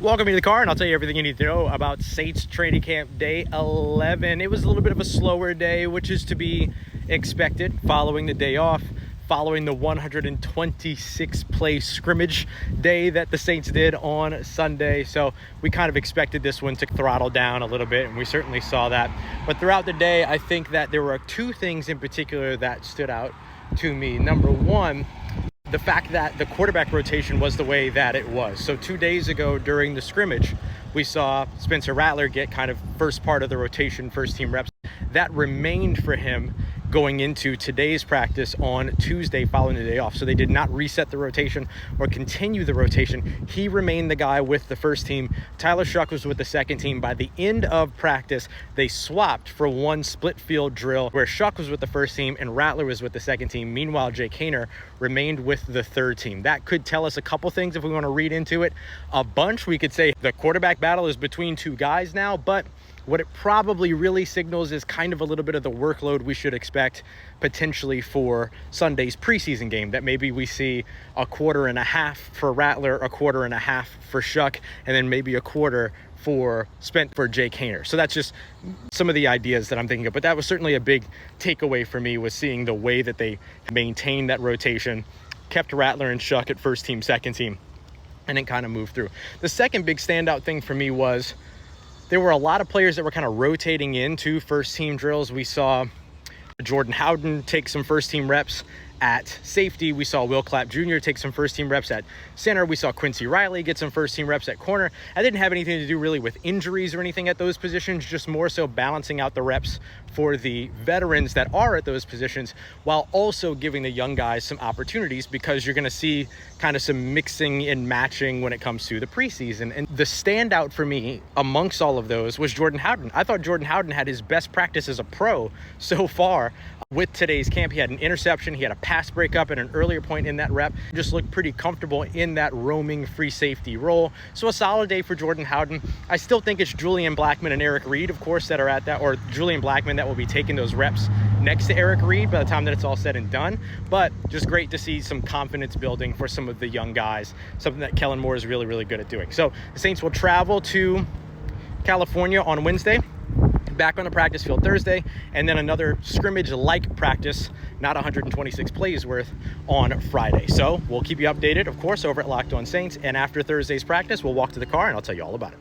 Welcome to the car, and I'll tell you everything you need to know about Saints training camp day 11. It was a little bit of a slower day, which is to be expected following the day off, following the 126 play scrimmage day that the Saints did on Sunday. So we kind of expected this one to throttle down a little bit, and we certainly saw that. But throughout the day, I think that there were two things in particular that stood out to me. Number one, the fact that the quarterback rotation was the way that it was. So 2 days ago during the scrimmage, we saw Spencer Rattler get kind of first part of the rotation, first team reps. That remained for him going into today's practice on Tuesday following the day off. So they did not reset the rotation or continue the rotation. He remained the guy with the first team. Tyler Shough was with the second team. By the end of practice, they swapped for one split field drill where Shough was with the first team and Rattler was with the second team. Meanwhile, Jake Haener remained with the third team. That could tell us a couple things if we want to read into it a bunch. We could say the quarterback battle is between two guys now, but what it probably really signals is kind of a little bit of the workload we should expect potentially for Sunday's preseason game, that maybe we see a quarter and a half for Rattler, a quarter and a half for Shough, and then maybe a quarter spent for Jake Haener. So that's just some of the ideas that I'm thinking of. But that was certainly a big takeaway for me, was seeing the way that they maintained that rotation, kept Rattler and Shough at first team, second team, and then kind of moved through. The second big standout thing for me was there were a lot of players that were kind of rotating into first team drills. We saw Jordan Howden take some first team reps at safety. We saw Will Clapp Jr. take some first team reps at center. We saw Quincy Riley get some first team reps at corner. I didn't have anything to do really with injuries or anything at those positions, just more so balancing out the reps for the veterans that are at those positions, while also giving the young guys some opportunities, because you're going to see kind of some mixing and matching when it comes to the preseason. And the standout for me amongst all of those was Jordan Howden. I thought Jordan Howden had his best practice as a pro so far with today's camp. He had an interception, he had a pass breakup at an earlier point in that rep, just looked pretty comfortable in that roaming free safety role. So a solid day for Jordan Howden. I still think it's Julian Blackmon and Eric Reed, of course, that are at that, or Julian Blackmon that will be taking those reps next to Eric Reed by the time that it's all said and done. But just great to see some confidence building for some of the young guys, something that Kellen Moore is really, really good at doing. So the Saints will travel to California on Wednesday, back on the practice field Thursday, and then another scrimmage-like practice, not 126 plays worth, on Friday. So we'll keep you updated, of course, over at Locked On Saints, and after Thursday's practice, we'll walk to the car and I'll tell you all about it.